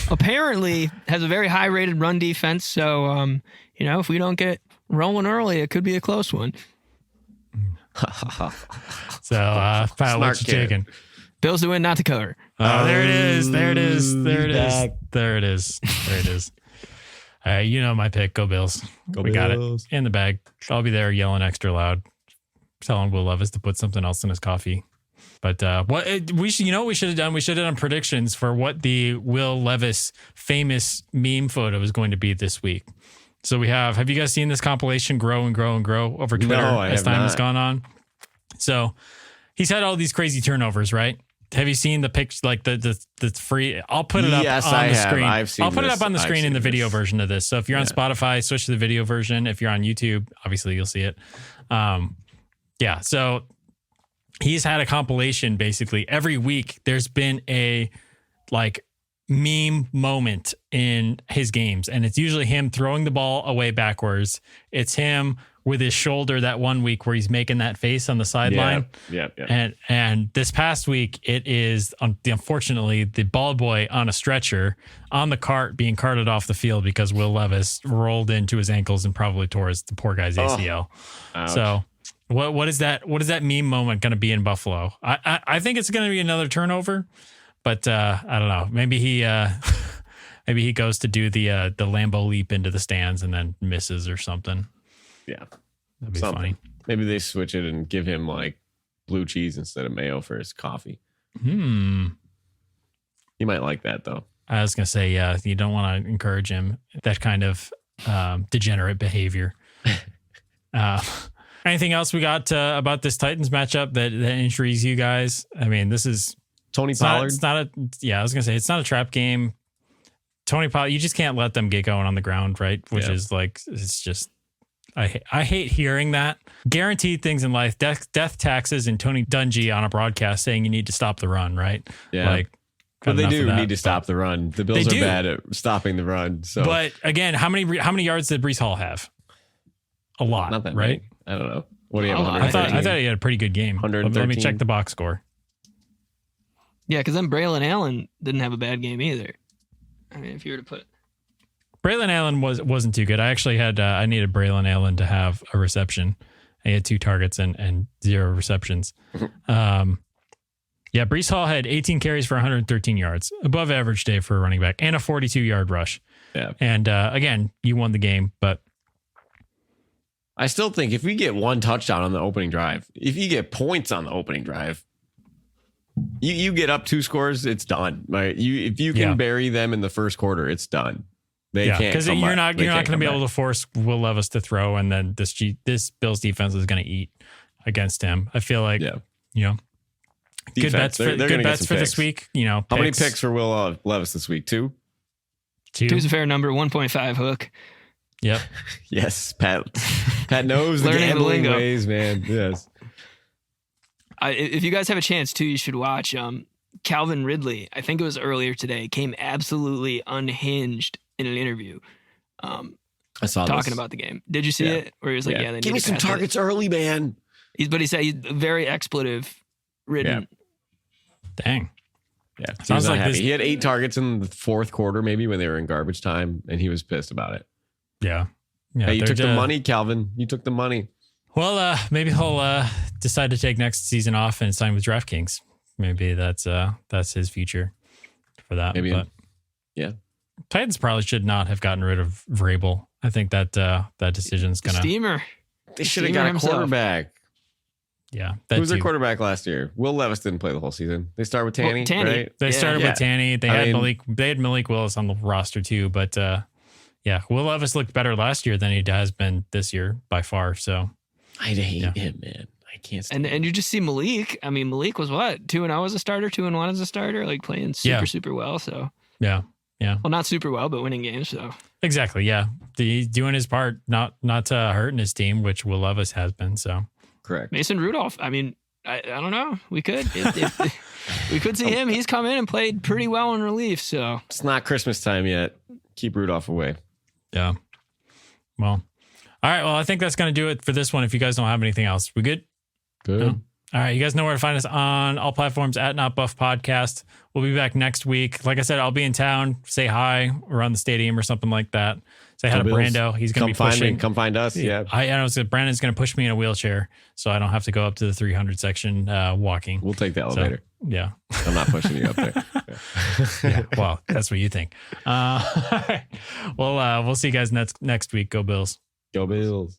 Speaker 3: apparently has a very high rated run defense. So, if we don't get rolling early, it could be a close one.
Speaker 2: So, Pat, what you taking?
Speaker 3: Bills to win, not to cover.
Speaker 2: Oh, there it is. All right, you know my pick. Go Bills. We got it in the bag. I'll be there yelling extra loud, telling Will Levis to put something else in his coffee. But we should have done? We should have done predictions for what the Will Levis famous meme photo is going to be this week. So we have you guys seen this compilation grow and grow and grow over Twitter as time has gone on? So he's had all these crazy turnovers, right? Have you seen the picture, like the free? I'll put it up on the screen. I'll put it up on the screen in the video version of this. So if you're on Spotify, switch to the video version. If you're on YouTube, obviously you'll see it. So he's had a compilation basically every week. There's been a meme moment in his games, and it's usually him throwing the ball away backwards. It's him with his shoulder that one week where he's making that face on the sideline.
Speaker 5: Yeah.
Speaker 2: And this past week, it is unfortunately the bald boy on a stretcher on the cart being carted off the field because Will Levis rolled into his ankles and probably tore the poor guy's ACL. So what is that meme moment going to be in Buffalo? I think it's going to be another turnover, but I don't know. Maybe he goes to do the Lambeau leap into the stands and then misses or something.
Speaker 5: Yeah.
Speaker 2: That'd be funny.
Speaker 5: Maybe they switch it and give him blue cheese instead of mayo for his coffee.
Speaker 2: You
Speaker 5: might like that though.
Speaker 2: I was going to say, you don't want to encourage him, that kind of degenerate behavior. Anything else we got about this Titans matchup that intrigues you guys? I mean, this is
Speaker 5: Tony Pollard.
Speaker 2: I was going to say, it's not a trap game. Tony Pollard, you just can't let them get going on the ground, right? Which is it's just, I hate hearing that. Guaranteed things in life, death taxes, and Tony Dungy on a broadcast saying you need to stop the run, right?
Speaker 5: Yeah. But they do need to stop the run. The Bills are bad at stopping the run. So,
Speaker 2: but again, how many yards did Breece Hall have? A lot,
Speaker 5: not that
Speaker 2: right?
Speaker 5: many. I don't know. What do you have?
Speaker 2: I thought he had a pretty good game.
Speaker 5: 113.
Speaker 2: Let me check the box score.
Speaker 3: Yeah, because then Braylon Allen didn't have a bad game either. I mean, if you were to put
Speaker 2: Braylon Allen wasn't too good. I actually I needed Braylon Allen to have a reception. He had 2 targets and 0 receptions. Breece Hall had 18 carries for 113 yards, above average day for a running back, and a 42-yard rush.
Speaker 5: Yeah.
Speaker 2: And again, you won the game, but
Speaker 5: I still think if we get 1 touchdown on the opening drive, if you get points on the opening drive, you get up 2 scores, it's done. Right? If you can bury them in the first quarter, it's done. They can't, because
Speaker 2: you're not going to be able to force Will Levis to throw, and then this Bills defense is going to eat against him. I feel like good bets for this week.
Speaker 5: How many picks for Will Levis this week? 2?
Speaker 3: 2's a fair number. 1.5 hook.
Speaker 2: Yep.
Speaker 5: Yes, Pat knows the gambling ways, man. Yes.
Speaker 3: If you guys have a chance too, you should watch Calvin Ridley. I think it was earlier today. Came absolutely unhinged in an interview.
Speaker 5: I saw
Speaker 3: talking
Speaker 5: this.
Speaker 3: about the game. Did you see it? Where he was like, yeah, they
Speaker 5: give
Speaker 3: need
Speaker 5: me
Speaker 3: to
Speaker 5: some
Speaker 3: pass it.
Speaker 5: targets early, man.
Speaker 3: But he said he's very expletive ridden.
Speaker 2: Dang.
Speaker 5: Yeah, he
Speaker 2: Sounds
Speaker 5: was not
Speaker 2: like
Speaker 5: happy.
Speaker 2: this-
Speaker 5: He had 8 targets in the fourth quarter, maybe when they were in garbage time, and he was pissed about it.
Speaker 2: Yeah.
Speaker 5: Hey, you
Speaker 2: they're
Speaker 5: took the
Speaker 2: just-
Speaker 5: money, Calvin. You took the money.
Speaker 2: Well, maybe he'll decide to take next season off and sign with DraftKings. Maybe that's his future for that.
Speaker 5: Maybe,
Speaker 2: But
Speaker 5: yeah.
Speaker 2: Titans probably should not have gotten rid of Vrabel. I think that that decision's gonna.
Speaker 3: Steamer.
Speaker 5: They should have
Speaker 3: Steamer
Speaker 5: got a
Speaker 3: himself.
Speaker 5: quarterback.
Speaker 2: Yeah,
Speaker 5: Who
Speaker 2: that
Speaker 5: was their
Speaker 2: too.
Speaker 5: quarterback last year? Will Levis didn't play the whole season. They start with Tanny,
Speaker 3: Tanny.
Speaker 5: right?
Speaker 2: They started
Speaker 5: Yeah.
Speaker 2: with Tanny. They
Speaker 5: I
Speaker 2: had
Speaker 5: mean-
Speaker 2: Malik Willis on the roster too, but yeah, Will Levis looked better last year than he has been this year by far. So
Speaker 5: I'd hate him, man. I can't stand
Speaker 3: And you just see Malik. I mean, Malik was what? 2-0 as a starter, 2-1 as a starter, like playing super well. So,
Speaker 2: yeah,
Speaker 3: well, not super well, but winning games. So,
Speaker 2: exactly. Yeah, he's doing his part, not hurting his team, which Will Levis has been. So
Speaker 5: correct.
Speaker 3: Mason Rudolph. I mean, I don't know. We could if we could see him. He's come in and played pretty well in relief. So
Speaker 5: It's not Christmas time yet. Keep Rudolph away.
Speaker 2: yeah. Well, all right. Well, I think that's going to do it for this one. If you guys don't have anything else, we good?
Speaker 5: Good.
Speaker 2: No? All right. You guys know where to find us on all platforms at Not Buff Podcast. We'll be back next week. Like I said, I'll be in town. Say hi around the stadium or something like that. Say hi to
Speaker 5: Bills.
Speaker 2: Brando. He's going to be
Speaker 5: Come find
Speaker 2: pushing.
Speaker 5: me. Come find us. Yeah.
Speaker 2: I know Brandon's going to push me in a wheelchair so I don't have to go up to the 300 section walking.
Speaker 5: We'll take the
Speaker 2: So,
Speaker 5: elevator.
Speaker 2: yeah.
Speaker 5: I'm not pushing you up there.
Speaker 2: Yeah. Well, that's what you think. Well, we'll see you guys next week. Go Bills.
Speaker 5: Go Bills.